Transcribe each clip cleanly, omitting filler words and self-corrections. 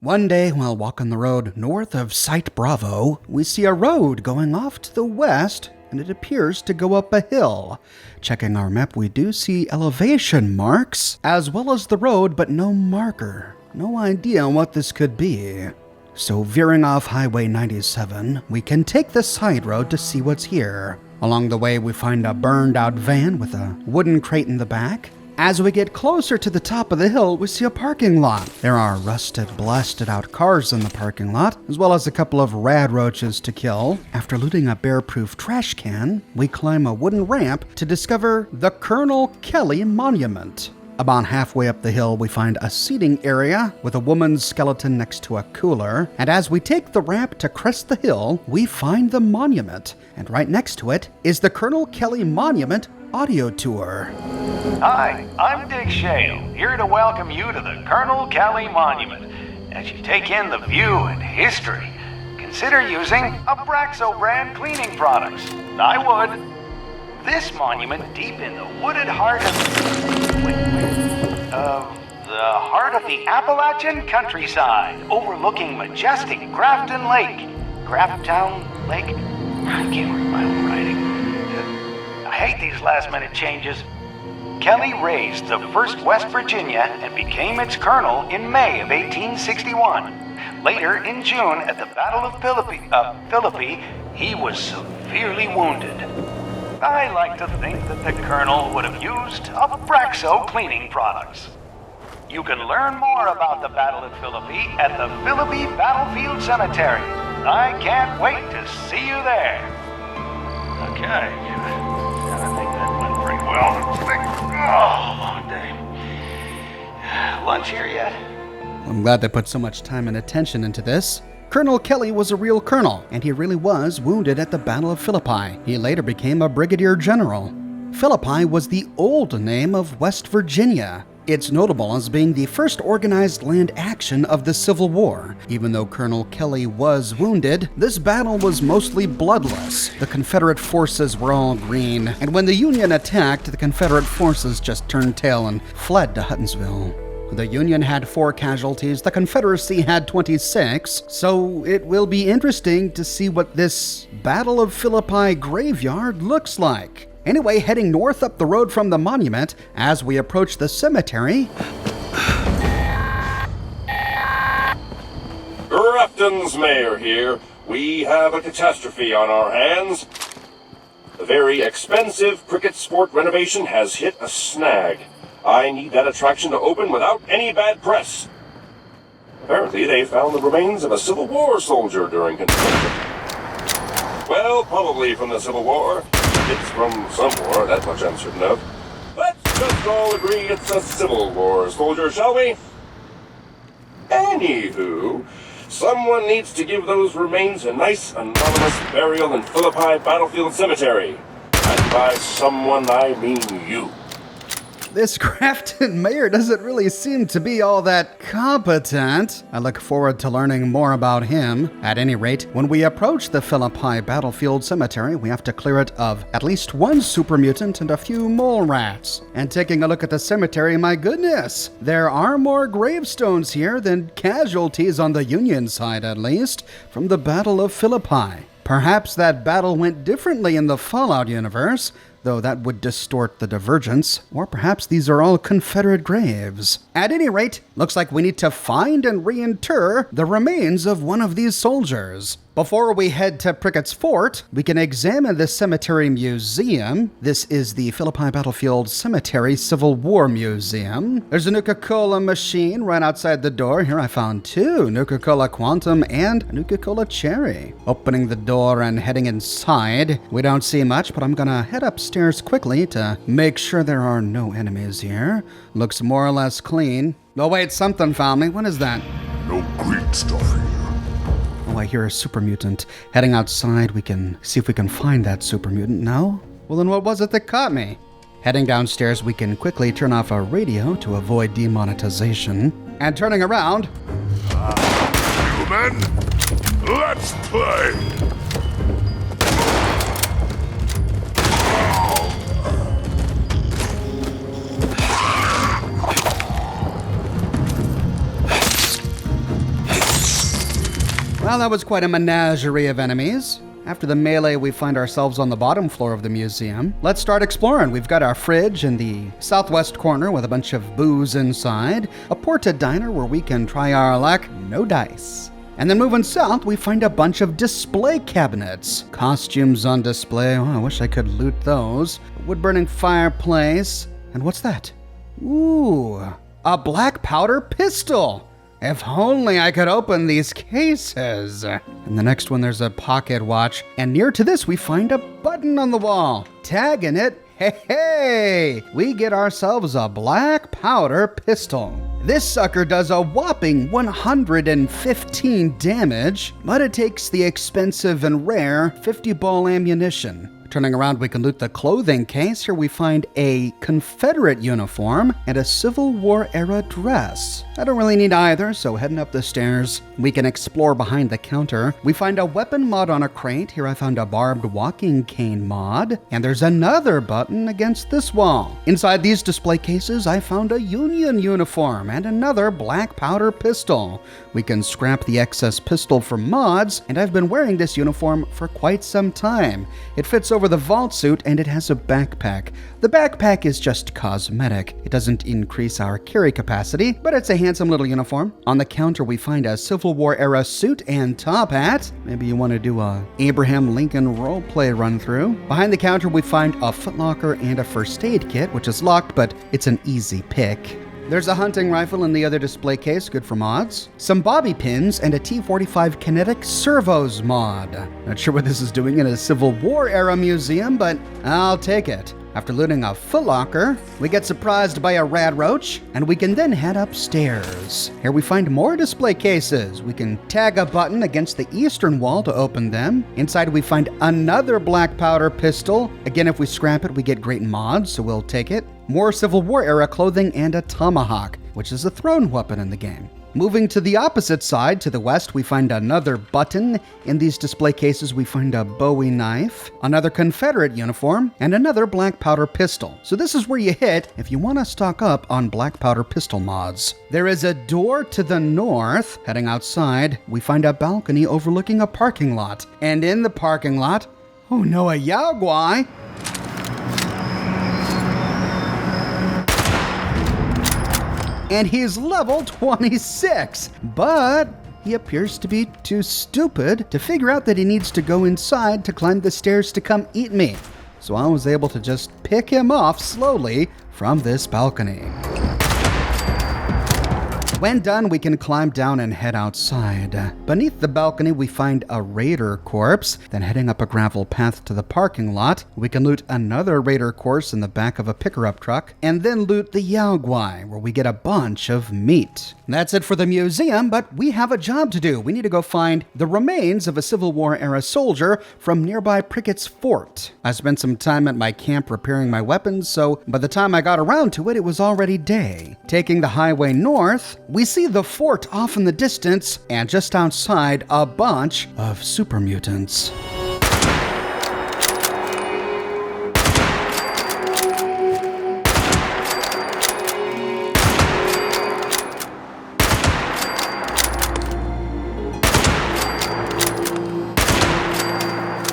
One day, while walking the road north of Site Bravo, we see a road going off to the west, and it appears to go up a hill. Checking our map, we do see elevation marks, as well as the road, but no marker. No idea what this could be. So veering off Highway 97, we can take the side road to see what's here. Along the way, we find a burned-out van with a wooden crate in the back. As we get closer to the top of the hill, we see a parking lot. There are rusted, blasted-out cars in the parking lot, as well as a couple of rad roaches to kill. After looting a bear-proof trash can, we climb a wooden ramp to discover the Colonel Kelly Monument. About halfway up the hill, we find a seating area with a woman's skeleton next to a cooler. And as we take the ramp to crest the hill, we find the monument. And right next to it is the Colonel Kelly Monument audio tour. Hi, I'm Dick Shale, here to welcome you to the Colonel Kelly Monument. As you take in the view and history, consider using a Barracks brand cleaning products. I would. This monument, deep in the wooded heart of the Appalachian countryside, overlooking majestic Grafton Lake. Grafttown Lake? I can't read my own writing. I hate these last-minute changes. Kelly raised the 1st West Virginia and became its colonel in May of 1861. Later, in June, at the Battle of Philippi, he was severely wounded. I like to think that the colonel would have used Abraxo cleaning products. You can learn more about the Battle of Philippi at the Philippi Battlefield Cemetery. I can't wait to see you there. Okay. I think that went pretty well. Long day. Lunch here yet? I'm glad they put so much time and attention into this. Colonel Kelly was a real colonel, and he really was wounded at the Battle of Philippi. He later became a brigadier general. Philippi was the old name of West Virginia. It's notable as being the first organized land action of the Civil War. Even though Colonel Kelly was wounded, this battle was mostly bloodless. The Confederate forces were all green, and when the Union attacked, the Confederate forces just turned tail and fled to Huttonsville. The Union had 4 casualties, the Confederacy had 26, so it will be interesting to see what this Battle of Philippi graveyard looks like. Anyway, heading north up the road from the monument, as we approach the cemetery... Grafton's mayor here. We have a catastrophe on our hands. The very expensive cricket sport renovation has hit a snag. I need that attraction to open without any bad press. Apparently, they found the remains of a Civil War soldier during construction. Well, probably from the Civil War. It's from some war, that much I'm certain of. Let's just all agree it's a Civil War soldier, shall we? Anywho, someone needs to give those remains a nice, anonymous burial in Philippi Battlefield Cemetery. And by someone, I mean you. This Grafton mayor doesn't really seem to be all that competent. I look forward to learning more about him. At any rate, when we approach the Philippi Battlefield Cemetery, we have to clear it of at least 1 super mutant and a few mole rats. And taking a look at the cemetery, my goodness, there are more gravestones here than casualties on the Union side, at least, from the Battle of Philippi. Perhaps that battle went differently in the Fallout universe, though that would distort the divergence, or perhaps these are all Confederate graves. At any rate, looks like we need to find and reinter the remains of one of these soldiers. Before we head to Prickett's Fort, we can examine the Cemetery Museum. This is the Philippi Battlefield Cemetery Civil War Museum. There's a Nuka-Cola machine right outside the door. Here I found 2, Nuka-Cola Quantum and Nuka-Cola Cherry. Opening the door and heading inside, we don't see much, but I'm gonna head upstairs quickly to make sure there are no enemies here. Looks more or less clean. Oh wait, something found me. What is that? No green stuff here. Oh, I hear a super mutant. Heading outside, we can see if we can find that super mutant. No? Well, then what was it that caught me? Heading downstairs, we can quickly turn off our radio to avoid demonetization. And turning around... Human, let's play! Well, that was quite a menagerie of enemies. After the melee, we find ourselves on the bottom floor of the museum. Let's start exploring. We've got our fridge in the southwest corner with a bunch of booze inside, a porta diner where we can try our luck, no dice. And then moving south, we find a bunch of display cabinets. Costumes on display. Oh, I wish I could loot those. Wood-burning fireplace. And what's that? Ooh, a black powder pistol. If only I could open these cases. In the next one, there's a pocket watch. And near to this, we find a button on the wall. Tagging it, hey, we get ourselves a black powder pistol. This sucker does a whopping 115 damage, but it takes the expensive and rare 50 ball ammunition. Turning around, we can loot the clothing case. Here we find a Confederate uniform and a Civil War era dress. I don't really need either, so heading up the stairs, we can explore behind the counter. We find a weapon mod on a crate. Here I found a barbed walking cane mod, and there's another button against this wall. Inside these display cases, I found a Union uniform and another black powder pistol. We can scrap the excess pistol for mods, and I've been wearing this uniform for quite some time. It fits over the vault suit, and it has a backpack. The backpack is just cosmetic. It doesn't increase our carry capacity, but it's a handsome little uniform. On the counter, we find a Civil War era suit and top hat. Maybe you want to do a Abraham Lincoln roleplay run through. Behind the counter, we find a footlocker and a first aid kit, which is locked, but it's an easy pick. There's a hunting rifle in the other display case, good for mods. Some bobby pins and a T-45 kinetic servos mod. Not sure what this is doing in a Civil War era museum, but I'll take it. After looting a footlocker, we get surprised by a rad roach, and we can then head upstairs. Here we find more display cases. We can tag a button against the eastern wall to open them. Inside we find another black powder pistol. Again, if we scrap it, we get great mods, so we'll take it. More Civil War era clothing and a tomahawk, which is a thrown weapon in the game. Moving to the opposite side, to the west, we find another button. In these display cases, we find a Bowie knife, another Confederate uniform, and another black powder pistol. So this is where you hit if you want to stock up on black powder pistol mods. There is a door to the north. Heading outside, we find a balcony overlooking a parking lot. And in the parking lot, oh no, a Yao Guai. And he's level 26, but he appears to be too stupid to figure out that he needs to go inside to climb the stairs to come eat me. So I was able to just pick him off slowly from this balcony. When done, we can climb down and head outside. Beneath the balcony, we find a raider corpse. Then heading up a gravel path to the parking lot, we can loot another raider corpse in the back of a picker-up truck, and then loot the Yao Guai, where we get a bunch of meat. That's it for the museum, but we have a job to do. We need to go find the remains of a Civil War-era soldier from nearby PRICKETT'S fort. I spent some time at my camp repairing my weapons, so by the time I got around to it, it was already day. Taking the highway north, we see the fort off in the distance, and just outside, a bunch of super mutants.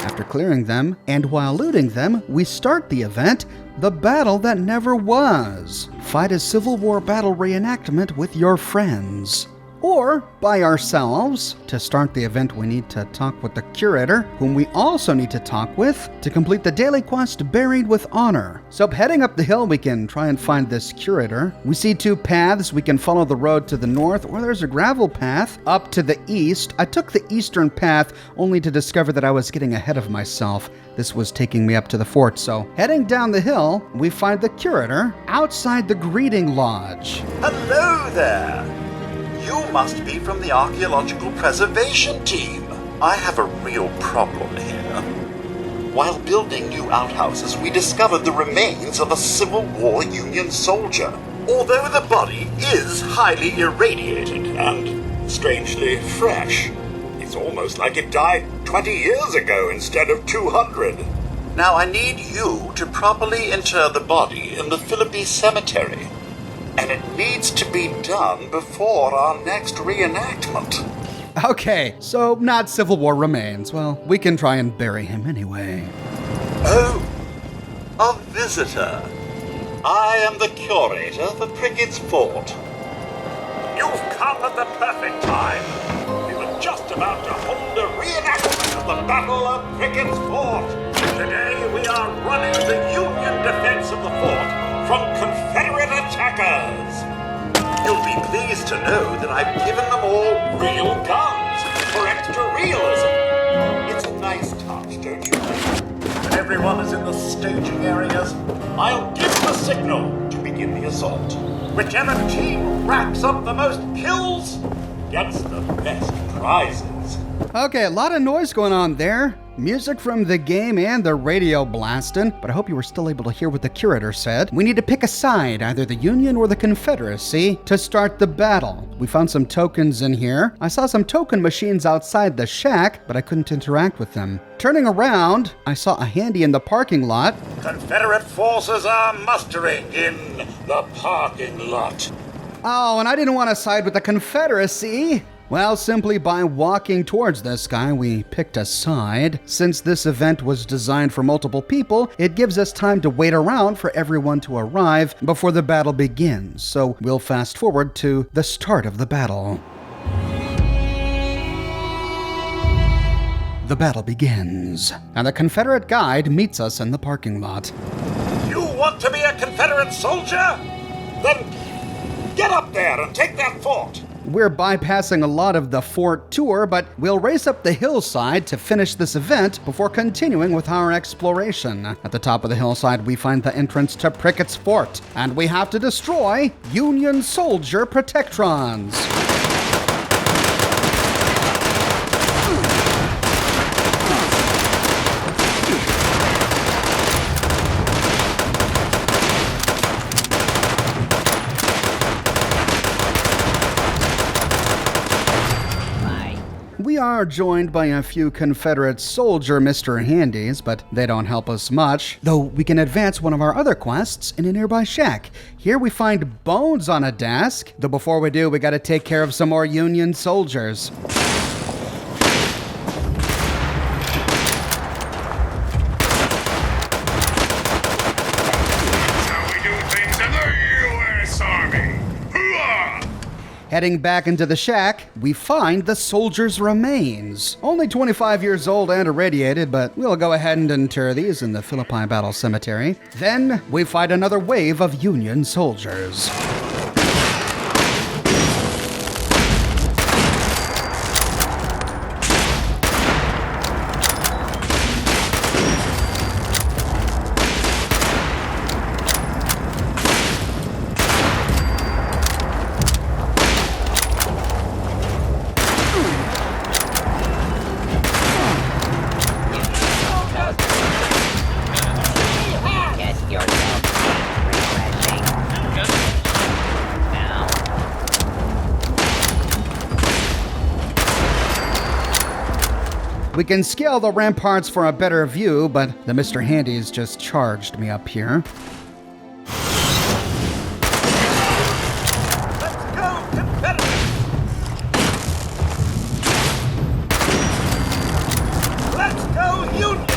After clearing them, and while looting them, we start the event, The Battle That Never Was. Fight a Civil War battle reenactment with your friends. Or by ourselves. To start the event, we need to talk with the curator, whom we also need to talk with to complete the daily quest Buried with Honor. So heading up the hill, we can try and find this curator. We see two paths. We can follow the road to the north, or there's a gravel path up to the east. I took the eastern path only to discover that I was getting ahead of myself. This was taking me up to the fort, so heading down the hill, we find the curator outside the greeting lodge. Hello there! You must be from the Archaeological Preservation Team. I have a real problem here. While building new outhouses, we discovered the remains of a Civil War Union soldier. Although the body is highly irradiated and strangely fresh, it's almost like it died 20 years ago instead of 200. Now I need you to properly inter the body in the Philippi cemetery. And it needs to be done before our next reenactment. Okay, so not Civil War remains. Well, we can try and bury him anyway. Oh, a visitor. I am the curator for Prickett's Fort. You've come at the perfect time. We were just about to hold a reenactment of the Battle of Prickett's Fort. Today we are running the Union defense of the fort from Confederate attackers. You'll be pleased to know that I've given them all real guns for extra realism. It's a nice touch, don't you think? When everyone is in the staging areas, I'll give the signal to begin the assault. Whichever team racks up the most kills gets the best prizes. Okay, a lot of noise going on there. Music from the game and the radio blasting, but I hope you were still able to hear what the curator said. We need to pick a side, either the Union or the Confederacy, to start the battle. We found some tokens in here. I saw some token machines outside the shack, but I couldn't interact with them. Turning around, I saw a handy in the parking lot. Confederate forces are mustering in the parking lot. Oh, and I didn't want to side with the Confederacy. Well, simply by walking towards this guy, we picked a side. Since this event was designed for multiple people, it gives us time to wait around for everyone to arrive before the battle begins. So we'll fast forward to the start of the battle. The battle begins, and the Confederate guide meets us in the parking lot. You want to be a Confederate soldier? Then get up there and take that fort. We're bypassing a lot of the fort tour, but we'll race up the hillside to finish this event before continuing with our exploration. At the top of the hillside, we find the entrance to Prickett's Fort, and we have to destroy Union soldier protectrons. We are joined by a few Confederate soldier Mr. Handies, but they don't help us much, though we can advance one of our other quests in a nearby shack. Here we find bones on a desk, though before we do, we gotta take care of some more Union soldiers. Heading back into the shack, we find the soldier's remains. Only 25 years old and irradiated, but we'll go ahead and inter these in the Philippi Battle Cemetery. Then we fight another wave of Union soldiers. We can scale the ramparts for a better view, but the Mr. Handies just charged me up here. Let's go, Confederates! Let's go, Union!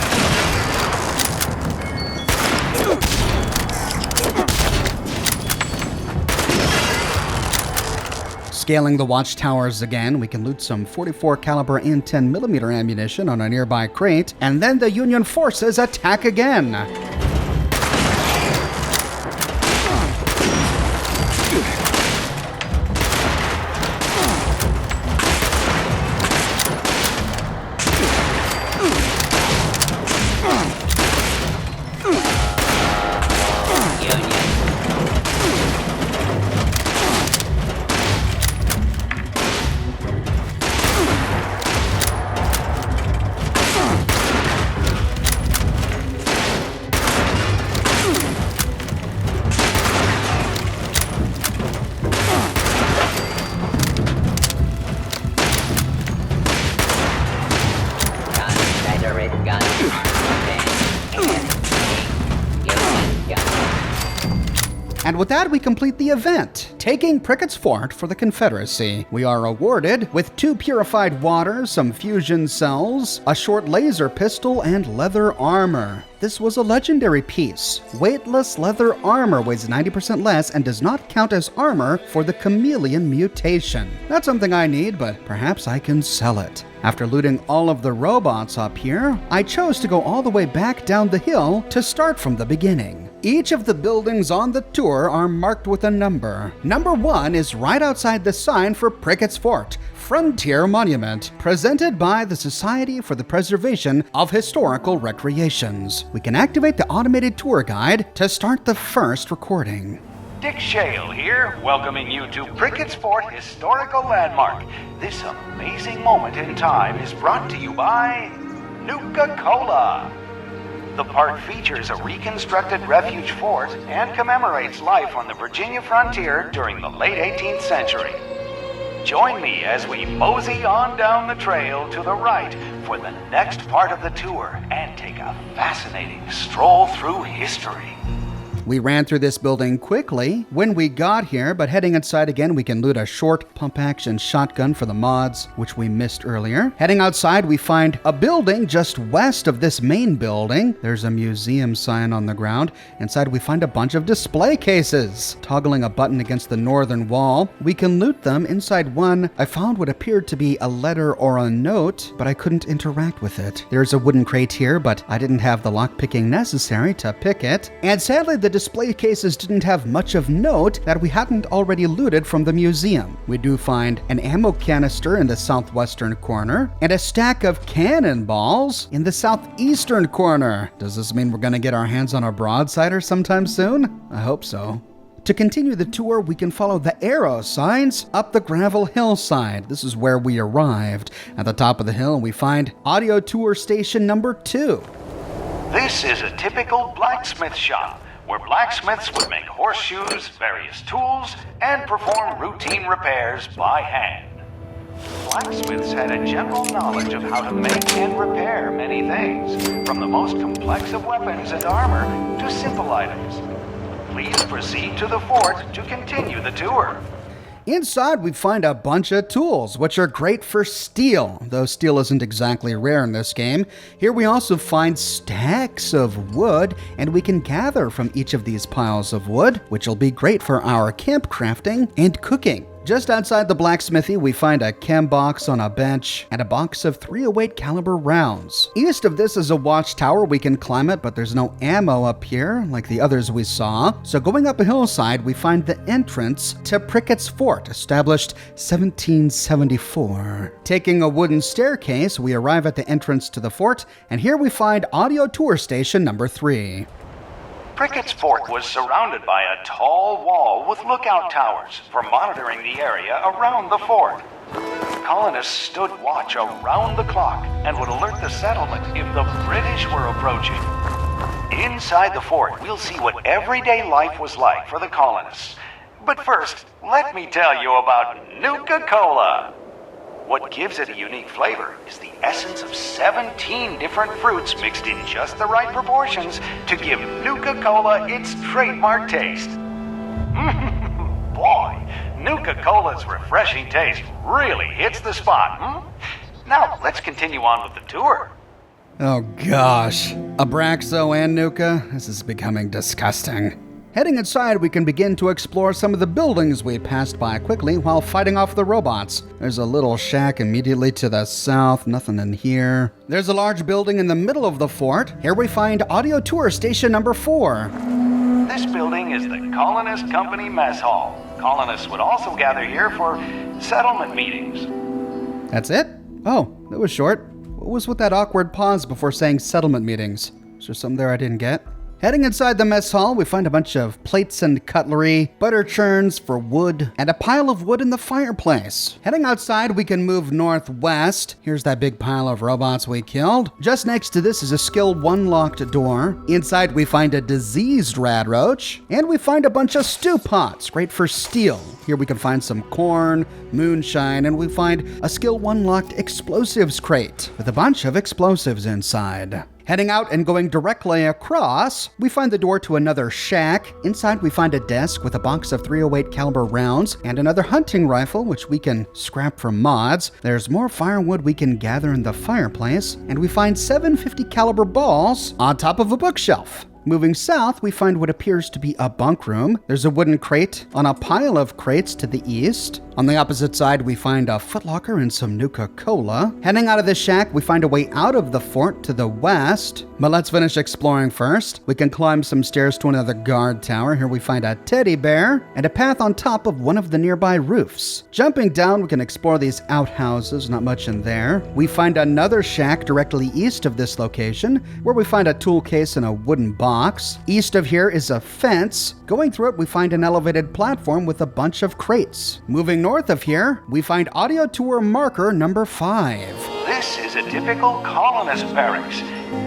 Scaling the watchtowers again, we can loot some 44 caliber and 10mm ammunition on a nearby crate, and then the Union forces attack again. And with that, we complete the event, taking Prickett's Fort for the Confederacy. We are awarded with 2 purified water, some fusion cells, a short laser pistol, and leather armor. This was a legendary piece. Weightless leather armor weighs 90% less and does not count as armor for the chameleon mutation. Not something I need, but perhaps I can sell it. After looting all of the robots up here, I chose to go all the way back down the hill to start from the beginning. Each of the buildings on the tour are marked with a number. Number 1 is right outside the sign for Prickett's Fort, Frontier Monument, presented by the Society for the Preservation of Historical Recreations. We can activate the automated tour guide to start the first recording. Dick Shale here, welcoming you to Prickett's Fort Historical Landmark. This amazing moment in time is brought to you by Nuka-Cola. The park features a reconstructed refuge fort and commemorates life on the Virginia frontier during the late 18th century. Join me as we mosey on down the trail to the right for the next part of the tour and take a fascinating stroll through history. We ran through this building quickly when we got here, but heading inside again, we can loot a short pump-action shotgun for the mods, which we missed earlier. Heading outside, we find a building just west of this main building. There's a museum sign on the ground. Inside, we find a bunch of display cases. Toggling a button against the northern wall, we can loot them. Inside one, I found what appeared to be a letter or a note, but I couldn't interact with it. There's a wooden crate here, but I didn't have the lockpicking necessary to pick it. And sadly, the display cases didn't have much of note that we hadn't already looted from the museum. We do find an ammo canister in the southwestern corner and a stack of cannonballs in the southeastern corner. Does this mean we're gonna get our hands on a broadsider sometime soon? I hope so. To continue the tour, we can follow the arrow signs up the gravel hillside. This is where we arrived. At the top of the hill, we find audio tour station number 2. This is a typical blacksmith shop, where blacksmiths would make horseshoes, various tools, and perform routine repairs by hand. Blacksmiths had a general knowledge of how to make and repair many things, from the most complex of weapons and armor to simple items. Please proceed to the fort to continue the tour. Inside, we find a bunch of tools, which are great for steel, though steel isn't exactly rare in this game. Here we also find stacks of wood, and we can gather from each of these piles of wood, which will be great for our camp crafting and cooking. Just outside the blacksmithy, we find a chem box on a bench and a box of .308 caliber rounds. East of this is a watchtower. We can climb it, but there's no ammo up here like the others we saw. So going up a hillside, we find the entrance to Prickett's Fort, established 1774. Taking a wooden staircase, we arrive at the entrance to the fort, and here we find audio tour station number 3. Prickett's Fort was surrounded by a tall wall with lookout towers for monitoring the area around the fort. Colonists stood watch around the clock and would alert the settlement if the British were approaching. Inside the fort, we'll see what everyday life was like for the colonists. But first, let me tell you about Nuka-Cola. What gives it a unique flavor is the essence of 17 different fruits mixed in just the right proportions to give Nuka-Cola its trademark taste. Boy, Nuka-Cola's refreshing taste really hits the spot, Now, let's continue on with the tour. Oh gosh, Abraxo and Nuka? This is becoming disgusting. Heading inside, we can begin to explore some of the buildings we passed by quickly while fighting off the robots. There's a little shack immediately to the south, nothing in here. There's a large building in the middle of the fort. Here we find audio tour station number 4. This building is the Colonist Company Mess Hall. Colonists would also gather here for settlement meetings. That's it? Oh, that was short. What was with that awkward pause before saying settlement meetings? Is there something there I didn't get? Heading inside the mess hall, we find a bunch of plates and cutlery, butter churns for wood, and a pile of wood in the fireplace. Heading outside, we can move northwest. Here's that big pile of robots we killed. Just next to this is a skill 1 locked door. Inside, we find a diseased rad roach, and we find a bunch of stew pots, great for steel. Here we can find some corn, moonshine, and we find a skill 1 locked explosives crate with a bunch of explosives inside. Heading out and going directly across, we find the door to another shack. Inside we find a desk with a box of .308 caliber rounds and another hunting rifle, which we can scrap from mods. There's more firewood we can gather in the fireplace, and we find 750 caliber balls on top of a bookshelf. Moving south, we find what appears to be a bunk room. There's a wooden crate on a pile of crates to the east. On the opposite side, we find a footlocker and some Nuka-Cola. Heading out of the shack, we find a way out of the fort to the west. But let's finish exploring first. We can climb some stairs to another guard tower. Here we find a teddy bear and a path on top of one of the nearby roofs. Jumping down, we can explore these outhouses, not much in there. We find another shack directly east of this location, where we find a tool case and a wooden box. East of here is a fence. Going through it, we find an elevated platform with a bunch of crates. Moving north of here, we find audio tour marker number 5. This is a typical colonist barracks.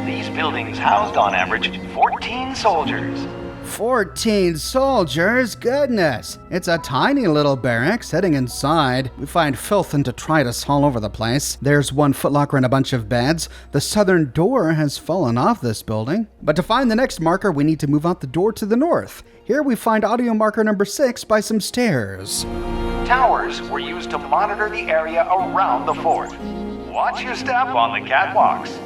These buildings housed on average 14 soldiers. 14 soldiers? Goodness! It's a tiny little barracks. Heading inside, we find filth and detritus all over the place. There's one footlocker and a bunch of beds. The southern door has fallen off this building. But to find the next marker, we need to move out the door to the north. Here we find audio marker number 6 by some stairs. Towers were used to monitor the area around the fort. Watch your step on the catwalks.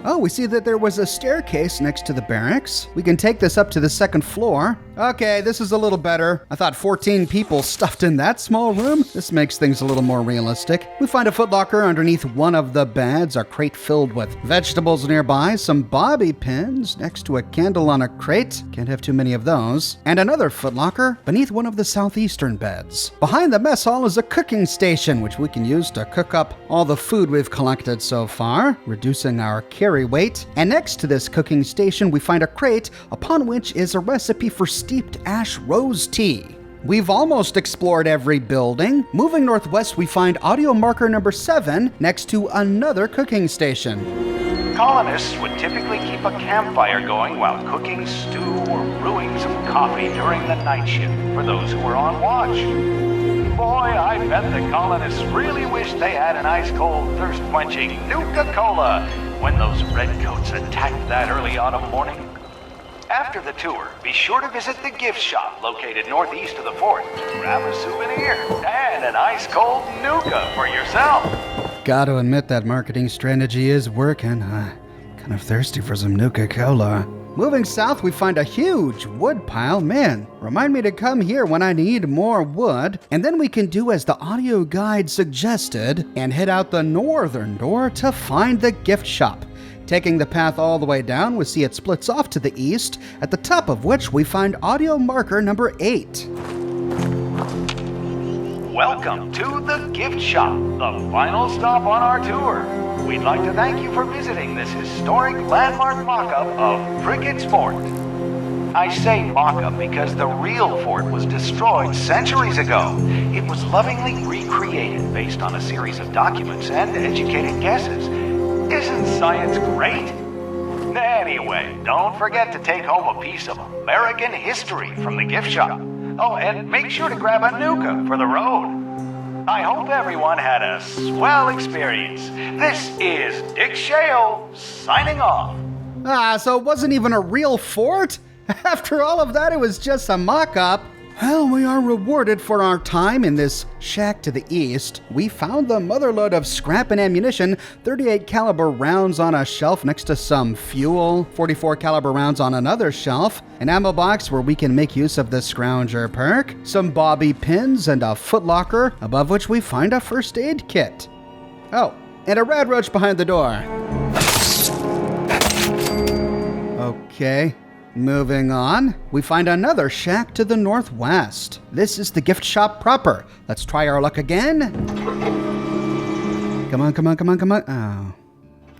Oh, we see that there was a staircase next to the barracks. We can take this up to the second floor. Okay, this is a little better. I thought 14 people stuffed in that small room. This makes things a little more realistic. We find a footlocker underneath one of the beds, a crate filled with vegetables nearby, some bobby pins next to a candle on a crate. Can't have too many of those. And another footlocker beneath one of the southeastern beds. Behind the mess hall is a cooking station, which we can use to cook up all the food we've collected so far, reducing our carry weight. And next to this cooking station, we find a crate upon which is a recipe for steeped ash rose tea. We've almost explored every building. Moving northwest, we find audio marker number 7 next to another cooking station. Colonists would typically keep a campfire going while cooking stew or brewing some coffee during the night shift for those who were on watch. Boy, I bet the colonists really wish they had an ice-cold, thirst-quenching Nuka-Cola when those redcoats attacked that early autumn morning. After the tour, be sure to visit the gift shop located northeast of the fort. Grab a souvenir and an ice-cold Nuka for yourself. Gotta admit that marketing strategy is working. Kind of thirsty for some Nuka-Cola. Moving south, we find a huge wood pile. Man, remind me to come here when I need more wood. And then we can do as the audio guide suggested and head out the northern door to find the gift shop. Taking the path all the way down, we see it splits off to the east, at the top of which we find audio marker number 8. Welcome to the gift shop, the final stop on our tour. We'd like to thank you for visiting this historic landmark mock-up of PRICKETT'S Fort. I say mock-up because the real fort was destroyed centuries ago. It was lovingly recreated based on a series of documents and educated guesses. Isn't science great? Anyway, don't forget to take home a piece of American history from the gift shop. Oh, and make sure to grab a Nuka for the road. I hope everyone had a swell experience. This is Dick Shale, signing off. So it wasn't even a real fort? After all of that, it was just a mock-up. Well, we are rewarded for our time in this shack to the east. We found the motherlode of scrap and ammunition, 38 caliber rounds on a shelf next to some fuel, 44 caliber rounds on another shelf, an ammo box where we can make use of the Scrounger perk, some bobby pins, and a footlocker, above which we find a first aid kit. Oh, and a rad roach behind the door. Okay. Moving on, we find another shack to the northwest. This is the gift shop proper. Let's try our luck again. Come on.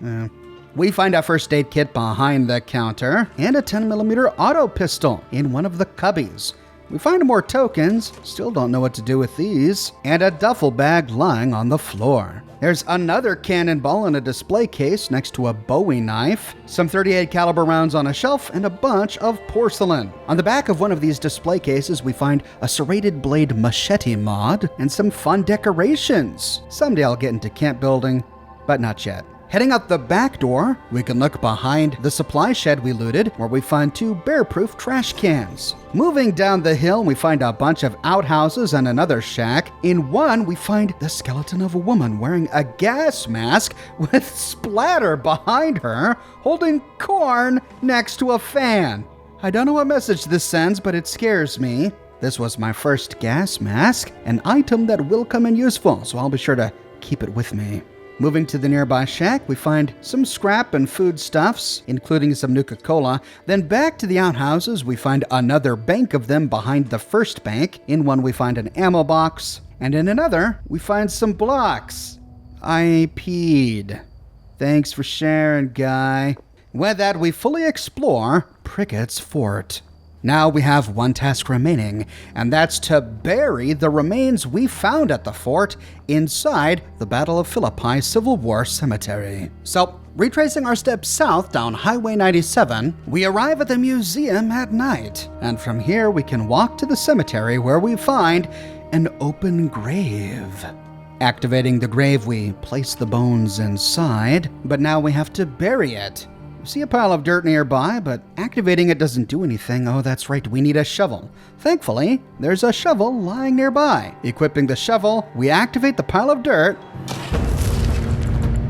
Oh. We find a first aid kit behind the counter and a 10mm auto pistol in one of the cubbies. We find more tokens, still don't know what to do with these, and a duffel bag lying on the floor. There's another cannonball in a display case next to a Bowie knife, some .38 caliber rounds on a shelf, and a bunch of porcelain. On the back of one of these display cases, we find a serrated blade machete mod and some fun decorations. Someday I'll get into camp building, but not yet. Heading out the back door, we can look behind the supply shed we looted, where we find 2 bear-proof trash cans. Moving down the hill, we find a bunch of outhouses and another shack. In one, we find the skeleton of a woman wearing a gas mask with splatter behind her, holding corn next to a fan. I don't know what message this sends, but it scares me. This was my first gas mask, an item that will come in useful, so I'll be sure to keep it with me. Moving to the nearby shack, we find some scrap and foodstuffs, including some Nuka-Cola. Then back to the outhouses, we find another bank of them behind the first bank. In one, we find an ammo box, and in another, we find some blocks. I peed. Thanks for sharing, guy. With that, we fully explore Prickett's fort. Now we have one task remaining, and that's to bury the remains we found at the fort inside the Battle of Philippi Civil War Cemetery. So, retracing our steps south down Highway 97, we arrive at the museum at night, and from here we can walk to the cemetery where we find an open grave. Activating the grave, we place the bones inside, but now we have to bury it. See a pile of dirt nearby, but activating it doesn't do anything. Oh, that's right, we need a shovel. Thankfully, there's a shovel lying nearby. Equipping the shovel, we activate the pile of dirt,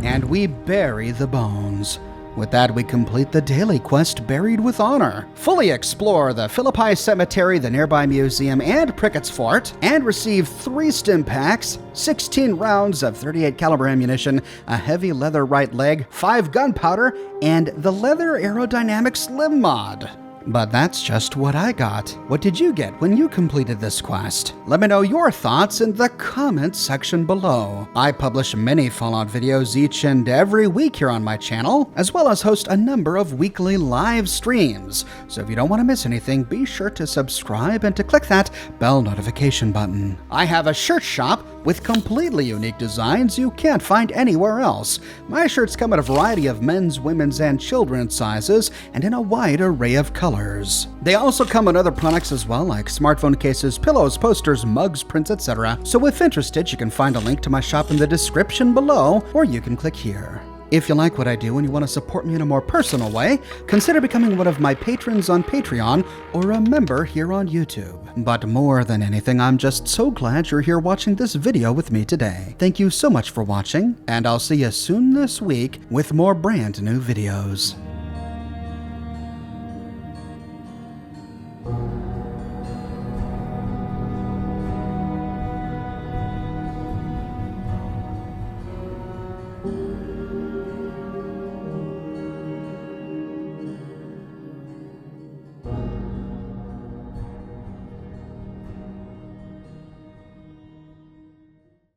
and we bury the bones. With that, we complete the daily quest, Buried with Honor. Fully explore the Philippi Cemetery, the nearby museum, and Prickett's Fort, and receive 3 stim packs, 16 rounds of .38 caliber ammunition, a heavy leather right leg, 5 gunpowder, and the leather aerodynamic slim mod. But that's just what I got. What did you get when you completed this quest? Let me know your thoughts in the comments section below. I publish many Fallout videos each and every week here on my channel, as well as host a number of weekly live streams. So if you don't want to miss anything, be sure to subscribe and to click that bell notification button. I have a shirt shop with completely unique designs you can't find anywhere else. My shirts come in a variety of men's, women's, and children's sizes, and in a wide array of colors. They also come in other products as well, like smartphone cases, pillows, posters, mugs, prints, etc. So if interested, you can find a link to my shop in the description below, or you can click here. If you like what I do and you want to support me in a more personal way, consider becoming one of my patrons on Patreon or a member here on YouTube. But more than anything, I'm just so glad you're here watching this video with me today. Thank you so much for watching, and I'll see you soon this week with more brand new videos.